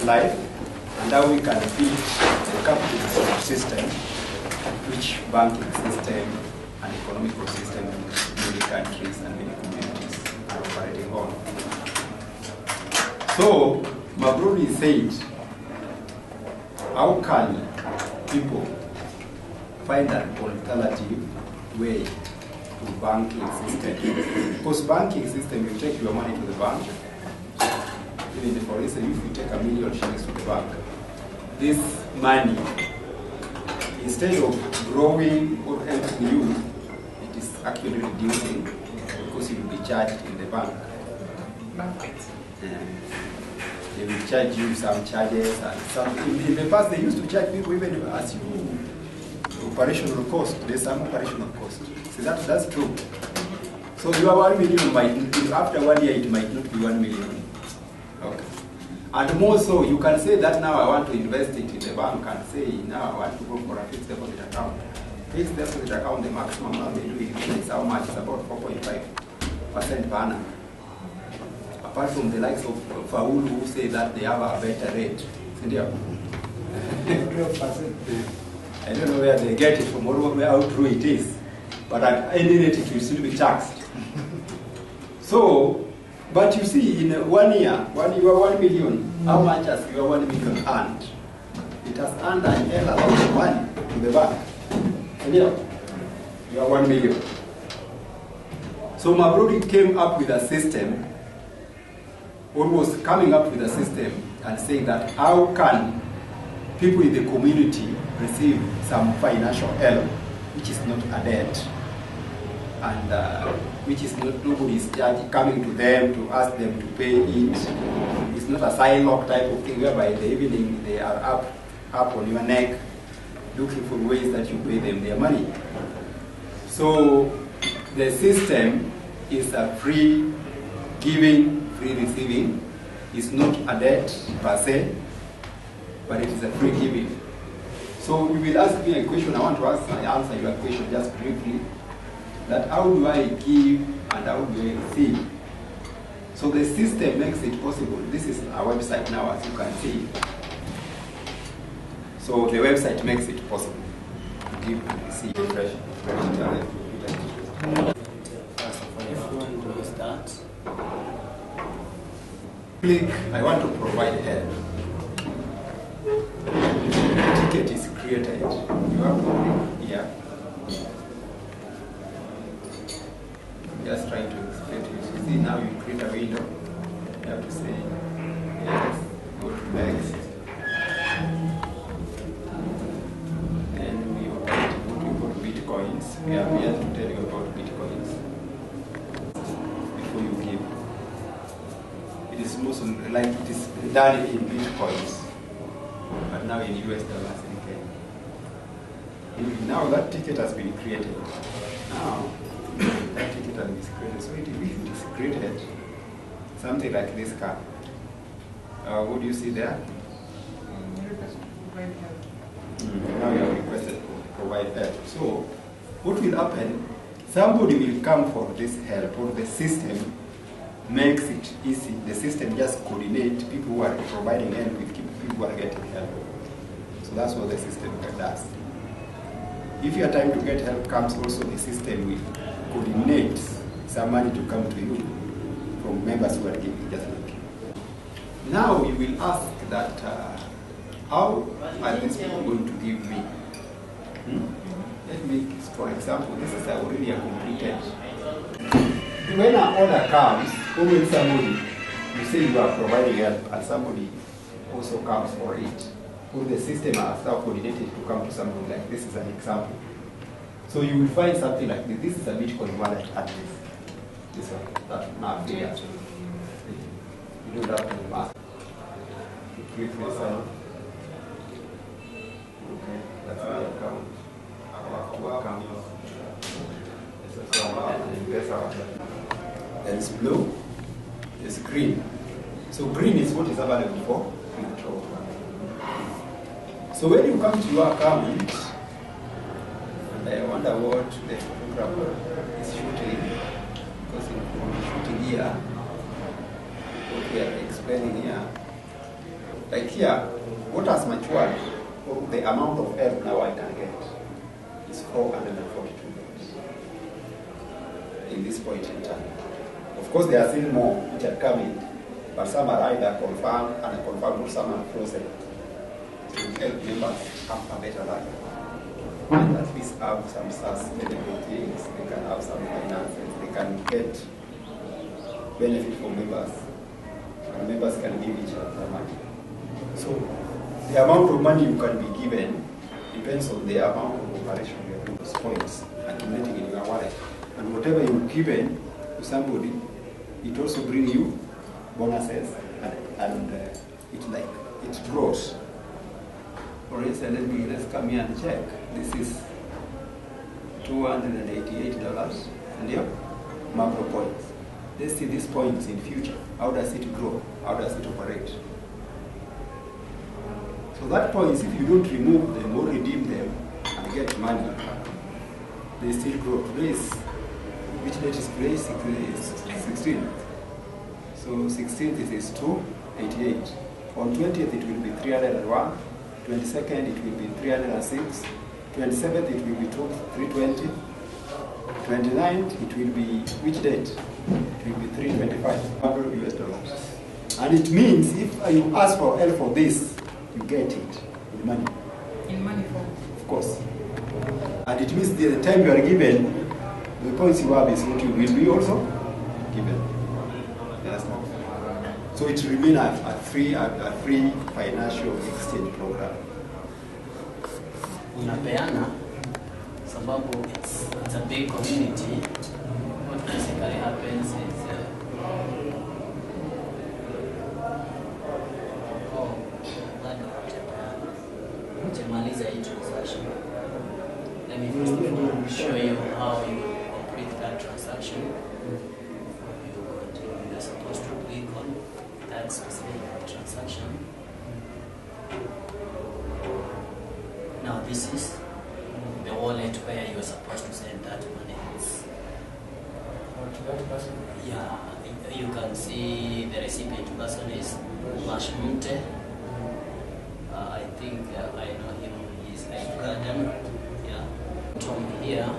life and how we can build a capitalist system, which banking system and economical system many countries and many communities are operating on. So, Mabruri said, how can people find an alternative way to banking system? Because banking system, you take your money to the bank. Even for instance, if you take $1 million shillings to the bank, this money, instead of growing or helping you, it is actually reducing because you will be charged in the bank. They will charge you some charges and some. In the past, they used to charge people even as you operational cost. There's some operational cost. So that's true. So your 1 million might, after 1 year, it might not be 1 million. Okay. And more so, you can say that now I want to invest it in the bank and say now I want to go for a fixed deposit account. Fixed deposit account, the maximum now they do is how much? It's about 4.5% per annum. Apart from the likes of Faulu who say that they have a better rate. 12%. I don't know where they get it from or how true it is. But at any rate it will still be taxed. So, but you see, in 1 year, your 1 million, how much has your 1 million earned? It has earned a hell of a lot of money to the bank. And you are 1 million. So Mabruri came up with a system, almost coming up with a system and saying that how can people in the community receive some financial help, which is not a debt, and which is not, nobody is coming to them to ask them to pay it. It's not a silo type of thing whereby in the evening they are up on your neck looking for ways that you pay them their money. So the system is a free giving, free receiving. It's not a debt per se, but it is a free giving. So you will ask me a question. I want to answer your question just briefly. That how do I give and how do I receive? So the system makes it possible. This is our website now, as you can see. So the website makes it possible to give and receive. If you want to start, click, I want to provide help. The ticket is created. You have to click here. Just trying to explain to you. So see, now you create a window. You have to say yes, go to next. Then we go to Bitcoins. We are here to tell you about Bitcoins before you give. It is mostly like it is done in Bitcoins, but now in US dollars in Kenya. Now that ticket has been created. Now that ticket has been created. So it is created something like this card. What do you see there? Now you have requested to provide help. So what will happen? Somebody will come for this help, or the system makes it easy. The system just coordinates people who are providing help with people who are getting help. So that's what the system does. If your time to get help comes, also the system will coordinate some money to come to you from members who are giving just like you. Now you will ask that, how are these people going to give me? Let me, for example, this is already a completed. When an order comes, or when somebody, you say you are providing help and somebody also comes for it, or the system has now coordinated to come to something like this is an example. So you will find something like this. This is a Bitcoin wallet at this one. That now here. You don't have to mask. You click this one. Okay, that's the account. There is blue, there is green. So green is what is available for withdrawal. So when you come to your account, and I wonder what the photographer is shooting, because in shooting here, what we are experiencing. explaining here. Like here, what has matured, the amount of L now I can get is $442 in this point in time. Of course, there are still more which are coming, but some are either confirmed and unconfirmed, or some are frozen to help members have a better life. And at least have some sustainable things, they can have some finances, they can get benefit from members, and members can give each other money. So the amount of money you can be given depends on the amount of operation you are doing, those points accumulating in your wallet. And whatever you've given to somebody, it also brings you bonuses, and it grows. For instance, let's come here and check. This is $288 and your macro points. Let's see these points in future. How does it grow? How does it operate? So that points, if you don't remove them or redeem them and get money, they still grow. Today is, which date is today? 16th. So 16th it is 288. On 20th it will be 301. 22nd it will be 306. 27th it will be 320. 29th it will be, which date? It will be 325 US dollars. And it means if you ask for L for this, you get it in money. In money form? Of course. And it means the time you are given, the points you have is what you will be also given. Yes. So it remains a free financial exchange program. Unapeana sababu it's a big community. What basically happens is let me first of all show you how you complete that transaction. You're supposed to click on that specific transaction. Now this is the wallet where you're supposed to send that money. To that person? Yeah, you can see the recipient person is Mashmunte. I think I know him. He's a Ugandan. Yeah. From here,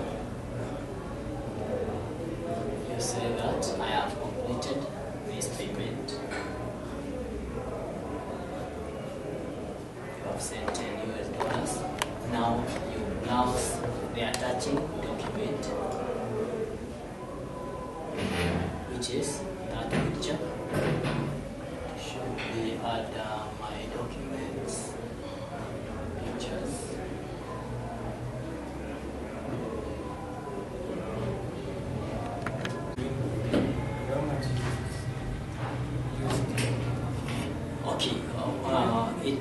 you say that I have completed this payment. You have sent $10. Now you browse the attaching document, which is that picture. Should be add my documents, pictures. Okay,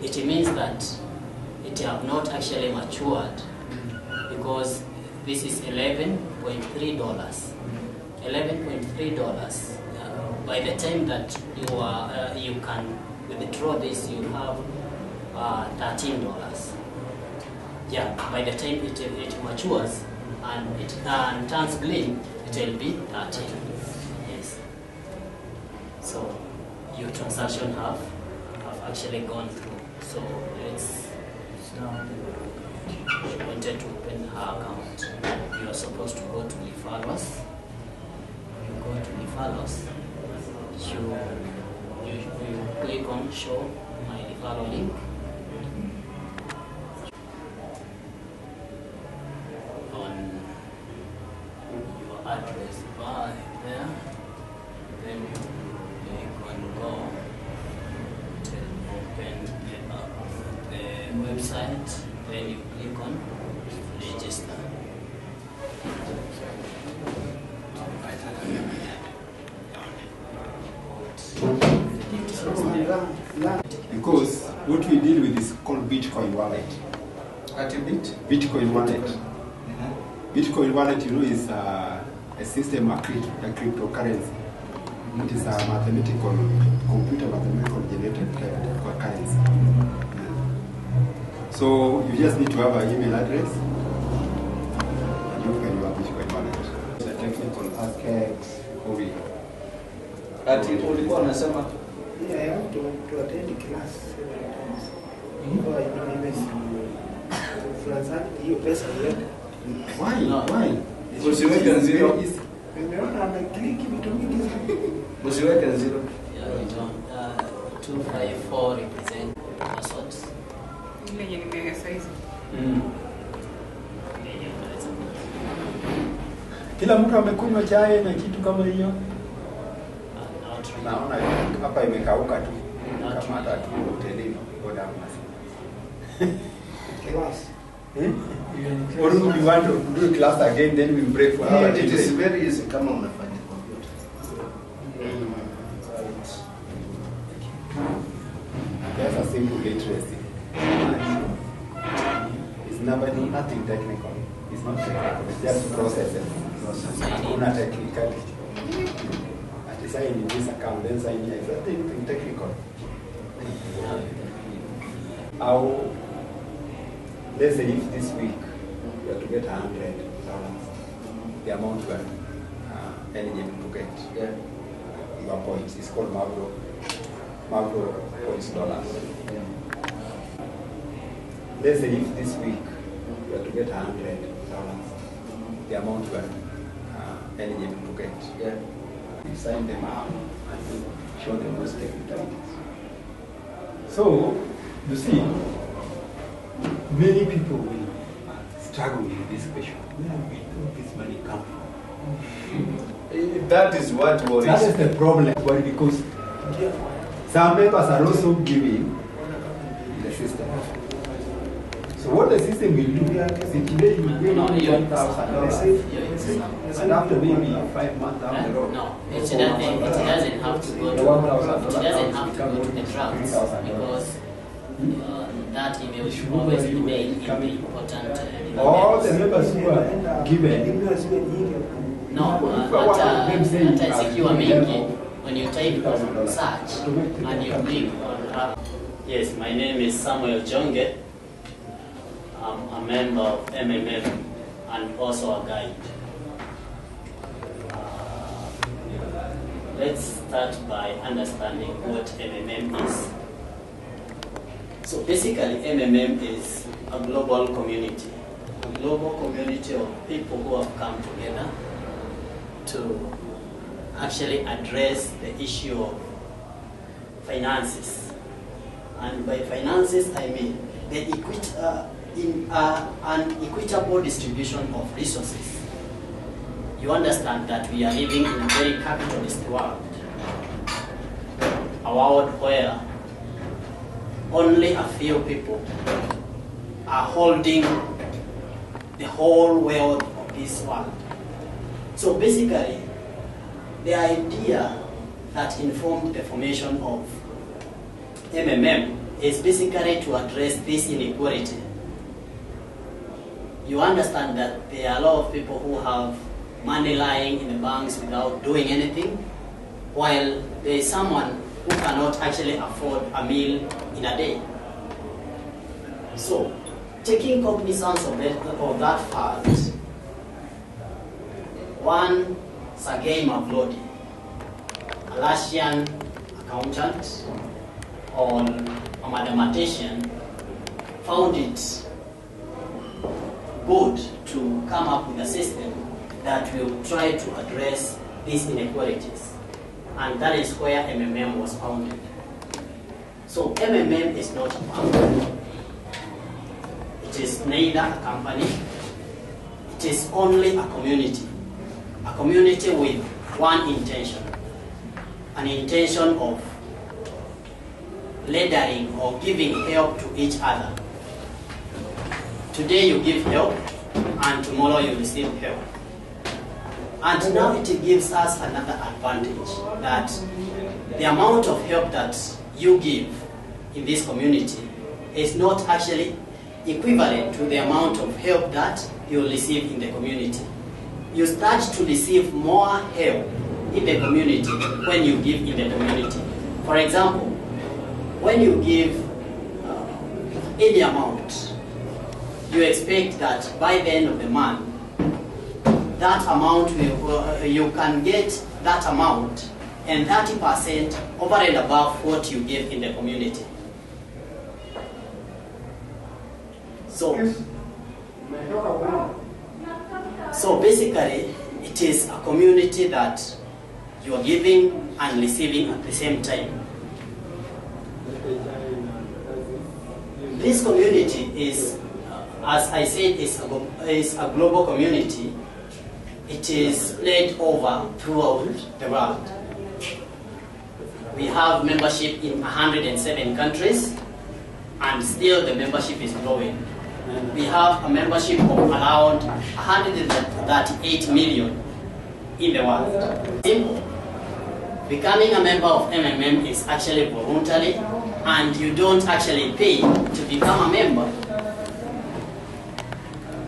it means that it have not actually matured because this is $11.3. $11.3. By the time that you can withdraw this, you have $13. Yeah, by the time it matures and it turns green, it will be 13. Yes. So your transaction have actually gone through. So let's now. She wanted to open her account. You are supposed to go to referrals. You go to referrals. You click on show my referral link. On your address bar there. Then you click on go to open the website. Then you click on register. Because what we deal with is called Bitcoin wallet. Bitcoin wallet. Bitcoin wallet, you know, is a system of cryptocurrency. It is a computer mathematical generated currency. So you just need to have an email address and you can have Bitcoin wallet. The technical aspects, Ati ulikuwa unasema Yeah, I have to attend the class several times. Before I even transact hiyo pesa yote. Why? Usiweke zero. Nimeona amekliki vitu mingi sana. Usiweke zero. Yeah, you don't. 254 represent assets. Ile yenye nimeweka saizi. Kila mtu amekunywa chai na kitu kama hiyo. Naona hapa imekauka tu. Kama hata tu hotelini boda mnasi. Class. Or do you want to do class again, then we break for our It is very easy kama unafanya computer. There's a simple literacy. It's nothing technical. It's not technical. It's just processes. Una technicality. At the sign in this account, then sign here. It's nothing technical. How? Let's say if this week you are to get $100, the amount you are eligible to get. Yeah. Your points. It's called Magro points dollars. Yeah. Let's say if this week you are to get $100, the amount you are eligible to get. Yeah. You sign them out and you show them those technicalities. So, you see, many people will struggle with this question. Where will this money come from? That is what That worries. is the problem, but because some members are also giving the system. So what the system will do is today you will No, give you- $1,000 and after maybe 5 months down the road. No, it doesn't have to go The to $1,000 it doesn't have to go to the drafts because that email should always remain in the important All the members who are given, no, hata zikiwa mingi when you type on search and you click on yes, my name is Samuel Jonge. I'm a member of MMM and also a guide. Let's start by understanding what MMM is. So basically, MMM is a global community of people who have come together to actually address the issue of finances. And by finances, I mean the an equitable distribution of resources. You understand that we are living in a very capitalist world, a world where only a few people are holding the whole wealth of this world. So basically, the idea that informed the formation of MMM is basically to address this inequality. You understand that there are a lot of people who have money lying in the banks without doing anything, while there is someone who cannot actually afford a meal in a day. So, taking cognizance of that fact, one Sergei Mavlody, a Russian accountant or a mathematician, found it good to come up with a system that will try to address these inequalities. And that is where MMM was founded. So MMM is not a bank. It is neither a company. It is only a community. A community with one intention. An intention of laddering or giving help to each other. Today you give help, and tomorrow you receive help. And now it gives us another advantage, that the amount of help that you give in this community is not actually equivalent to the amount of help that you receive in the community. You start to receive more help in the community when you give in the community. For example, when you give any amount, you expect that by the end of the month, that amount will, you can get that amount and 30% over and above what you give in the community. So basically, it is a community that you are giving and receiving at the same time. This community is, as I said, is a global community. It is spread over throughout the world. We have membership in 107 countries, and still the membership is growing. We have a membership of around 138 million in the world. Simple. Becoming a member of MMM is actually voluntary, and you don't actually pay to become a member.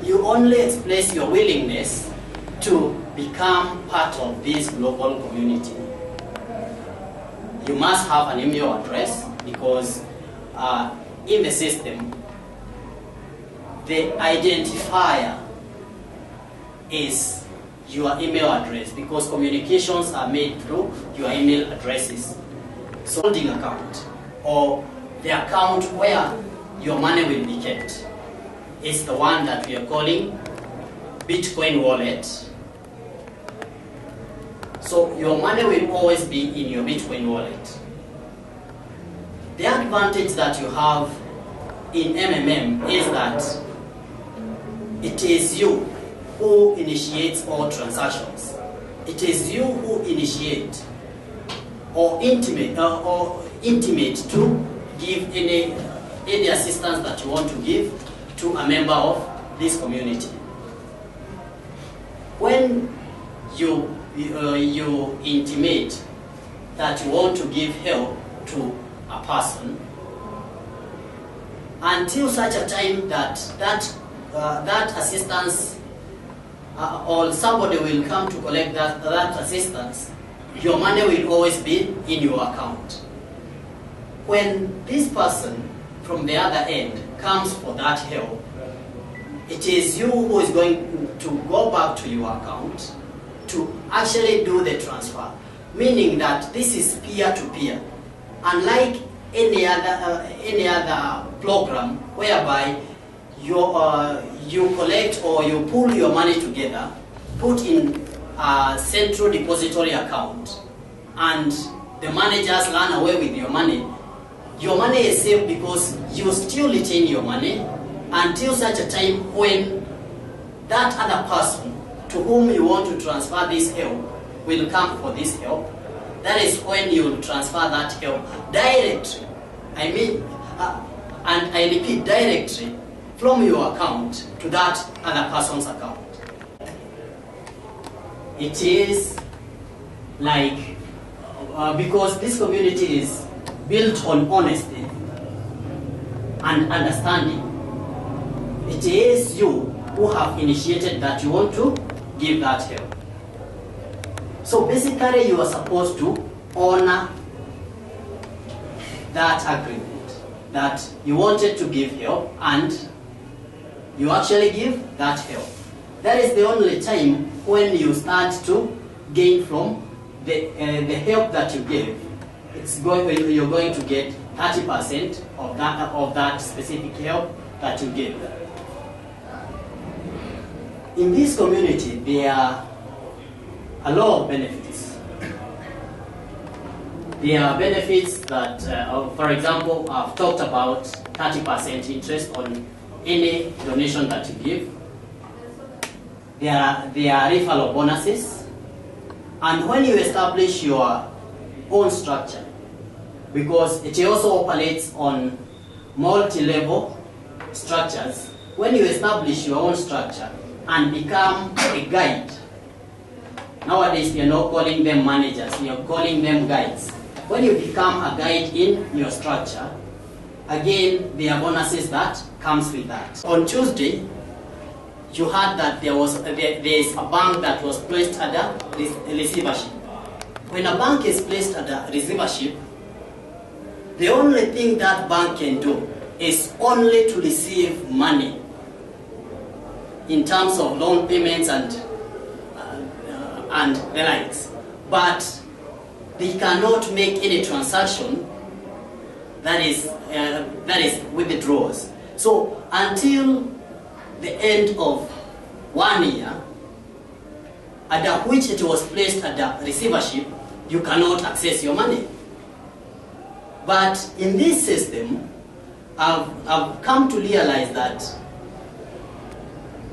You only express your willingness to become part of this global community. You must have an email address, because in the system, the identifier is your email address, because communications are made through your email addresses. So holding account, or the account where your money will be kept, is the one that we are calling Bitcoin wallet. So your money will always be in your Bitcoin wallet. The advantage that you have in MMM is that it is you who initiates all transactions. It is you who initiate or intimate to give any assistance that you want to give to a member of this community. When you intimate that you want to give help to a person, until such a time that assistance or somebody will come to collect that assistance, your money will always be in your account. When this person from the other end comes for that help, it is you who is going to go back to your account to actually do the transfer, meaning that this is peer-to-peer, unlike any other program whereby you collect or you pull your money together, put in a central depository account, and the managers run away with your money. Your money is safe because you still retain your money until such a time when that other person to whom you want to transfer this help will come for this help. That is when you will transfer that help directly. And I repeat, directly from your account to that other person's account. It is like, because this community is built on honesty and understanding, it is you who have initiated that you want to give that help. So basically you are supposed to honor that agreement, that you wanted to give help and you actually give that help. That is the only time when you start to gain from the help that you gave. You're going to get 30% of that specific help that you gave. In this community, there are a lot of benefits. There are benefits that, for example, I've talked about 30% interest on any donation that you give. There are referral bonuses. And when you establish your own structure, because it also operates on multi-level structures, when you establish your own structure and become a guide, nowadays you're not calling them managers, you're calling them guides. When you become a guide in your structure, again, there are bonuses that comes with that. On Tuesday, you heard that there is a bank that was placed under receivership. When a bank is placed under receivership, the only thing that bank can do is only to receive money in terms of loan payments and the likes. But they cannot make any transaction that is withdrawals. So until the end of 1 year, under which it was placed under receivership, you cannot access your money. But in this system, I've come to realize that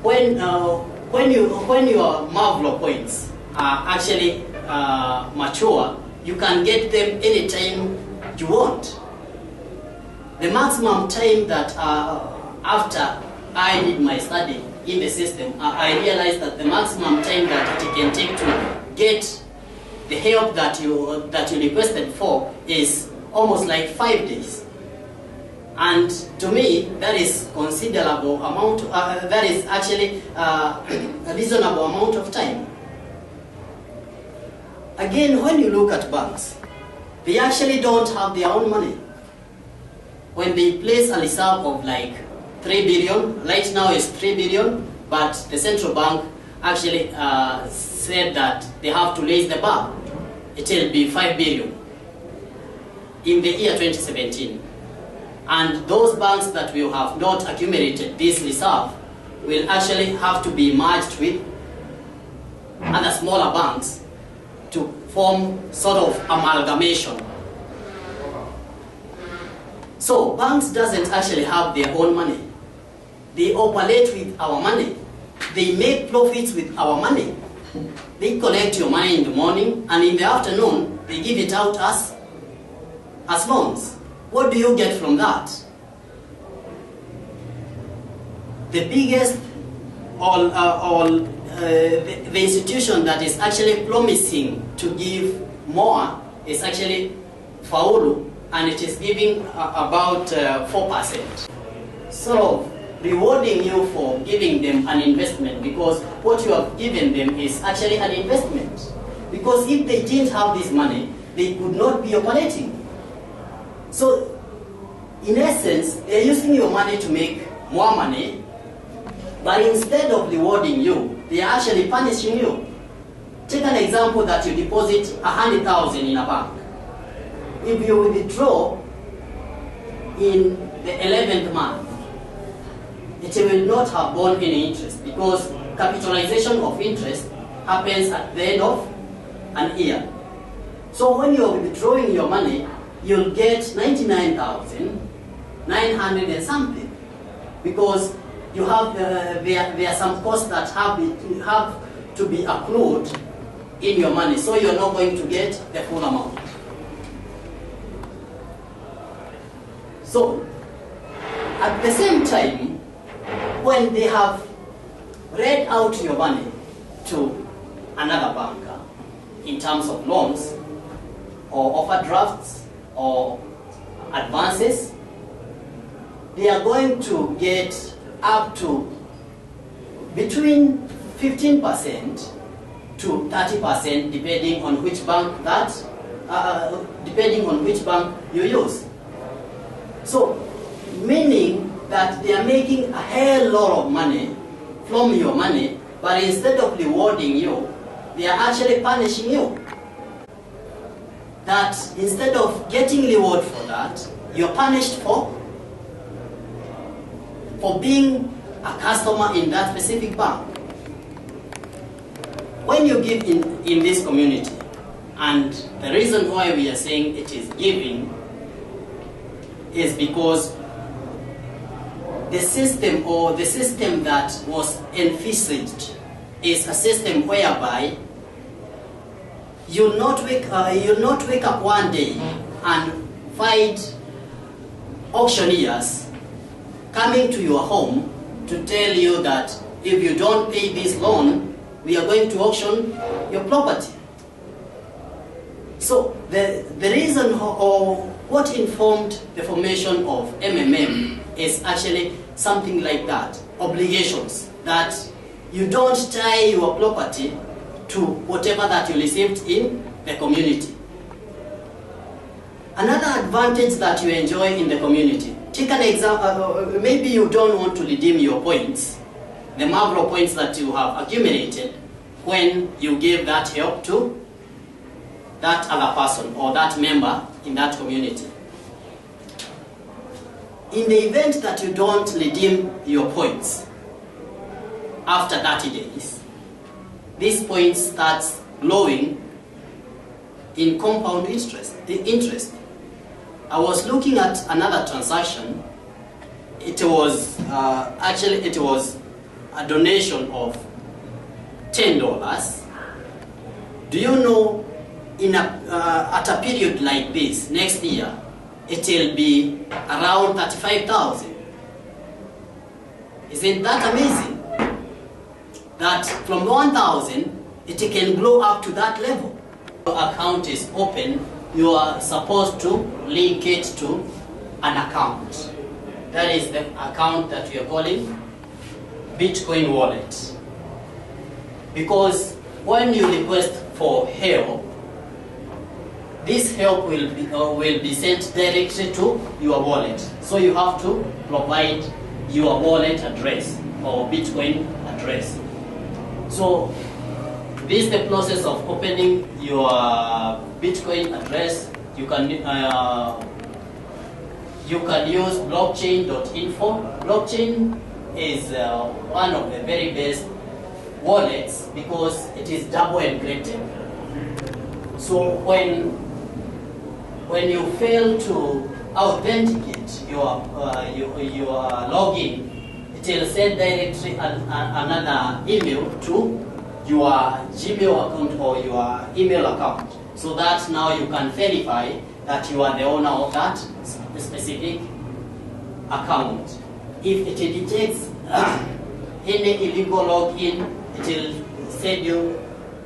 when your Marvel points are actually mature, you can get them anytime you want. The maximum time that after I did my study in the system, I realized that the maximum time that it can take to get the help that you requested for is almost like 5 days. And to me, that is considerable amount. That is actually a reasonable amount of time. Again, when you look at banks, they actually don't have their own money. When they place a reserve of like 3 billion, right now it's 3 billion, but the central bank actually said that they have to raise the bar. It will be 5 billion in the year 2017. And those banks that will have not accumulated this reserve will actually have to be merged with other smaller banks to form sort of amalgamation. So banks doesn't actually have their own money. They operate with our money. They make profits with our money. They collect your money in the morning, and in the afternoon, they give it out as loans. What do you get from that? The biggest, the institution that is actually promising to give more is actually Faulu, and it is giving about 4%. So rewarding you for giving them an investment, because what you have given them is actually an investment. Because if they didn't have this money, they could not be operating. So in essence, they're using your money to make more money, but instead of rewarding you, they are actually punishing you. Take an example that you deposit 100,000 in a bank. If you withdraw in the 11th month, it will not have borne any interest, because capitalization of interest happens at the end of an year. So when you're withdrawing your money, you'll get 99,900 and something, because you have there are some costs that have to be accrued in your money, so you're not going to get the full amount. So at the same time, when they have read out your money to another banker in terms of loans or overdrafts or advances, they are going to get up to between 15% to 30%, depending on which bank you use. So, meaning that they are making a hell lot of money from your money, but instead of rewarding you, they are actually punishing you. That instead of getting reward for that, you're punished for being a customer in that specific bank. When you give in this community, and the reason why we are saying it is giving is because the system that was envisaged is a system whereby you'll not wake up one day and find auctioneers coming to your home to tell you that if you don't pay this loan, we are going to auction your property. So the reason or what informed the formation of MMM is actually something like that, obligations, that you don't tie your property to whatever that you received in the community. Another advantage that you enjoy in the community, take an example, maybe you don't want to redeem your points, the Marlboro points that you have accumulated when you gave that help to that other person or that member in that community. In the event that you don't redeem your points after 30 days, these points start growing in compound interest. I was looking at another transaction. It was it was a donation of $10. Do you know, at a period like this, next year, it will be around 35,000. Isn't that amazing? That from 1,000, it can grow up to that level. Your account is open, you are supposed to link it to an account. That is the account that we are calling Bitcoin wallet. Because when you request for help, this help will be sent directly to your wallet. So you have to provide your wallet address or Bitcoin address. So this is the process of opening your Bitcoin address. You can use blockchain.info. Blockchain is one of the very best wallets because it is double encrypted. So when you fail to authenticate your login, it will send directly another email to your Gmail account or your email account, so that now you can verify that you are the owner of that specific account. If it detects any illegal login, it will send you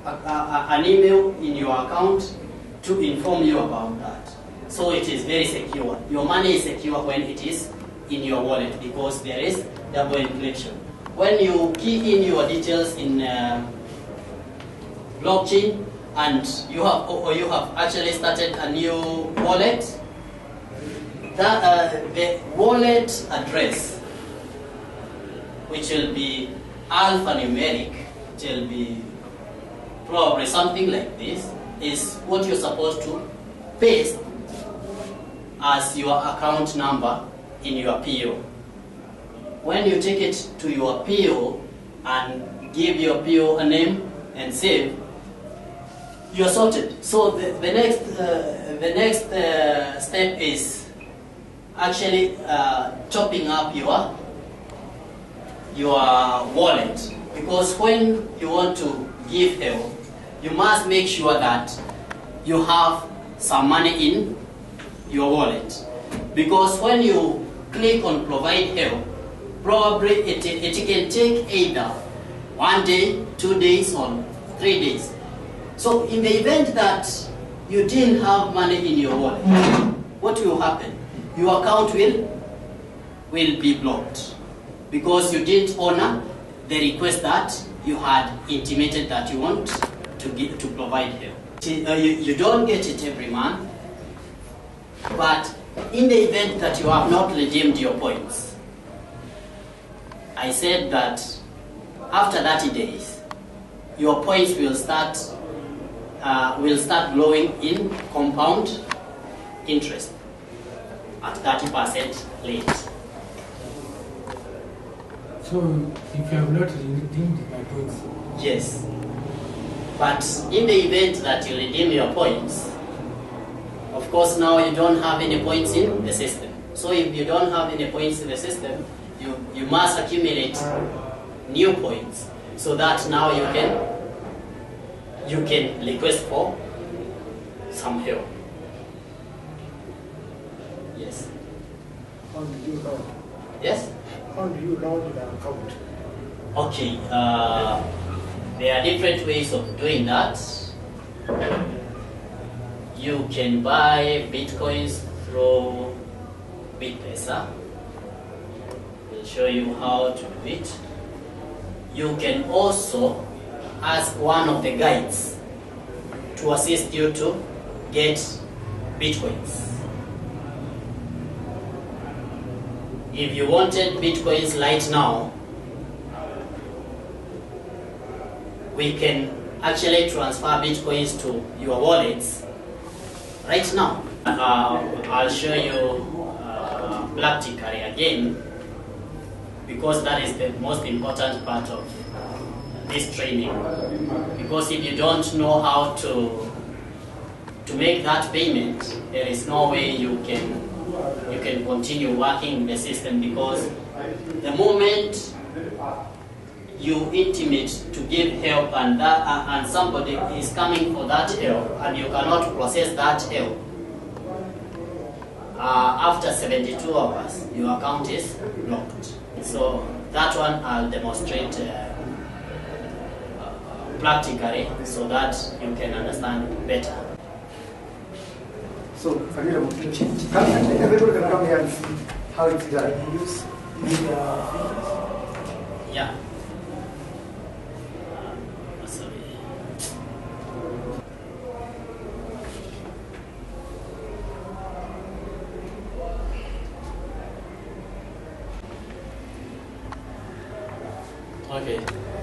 an email in your account to inform you about that. So it is very secure. Your money is secure when it is in your wallet because there is double encryption. When you key in your details in blockchain and you have actually started a new wallet, the wallet address, which will be alphanumeric, it will be probably something like this, is what you're supposed to paste as your account number in your PO. When you take it to your PO and give your PO a name and save, you're sorted. So the next step is actually topping up your wallet, because when you want to give help, you must make sure that you have some money in your wallet, because when you click on provide help, probably it can take either 1 day, 2 days, or 3 days. So in the event that you didn't have money in your wallet, what will happen? Your account will be blocked because you didn't honor the request that you had intimated that you want to provide help. You don't get it every month, but in the event that you have not redeemed your points, I said that after 30 days, your points will start growing in compound interest at 30% rate. So, if you have not redeemed my points? Yes. But in the event that you redeem your points, of course now you don't have any points in the system. So if you don't have any points in the system, you must accumulate new points so that now you can request for some help. Yes. How do you load? Yes? How do you load the account? Okay. There are different ways of doing that. You can buy bitcoins through Bitpesa. We'll show you how to do it. You can also ask one of the guides to assist you to get bitcoins. If you wanted bitcoins right now, we can actually transfer bitcoins to your wallets right now. I'll show you practically again, because that is the most important part of this training. Because if you don't know how to make that payment, there is no way you can continue working the system, because the moment you intimate to give help and somebody is coming for that help and you cannot process that help, after 72 hours your account is locked. So that one I'll demonstrate practically so that you can understand better. So, everybody can come here and see how it's done. Use Yeah. Sorry. Okay.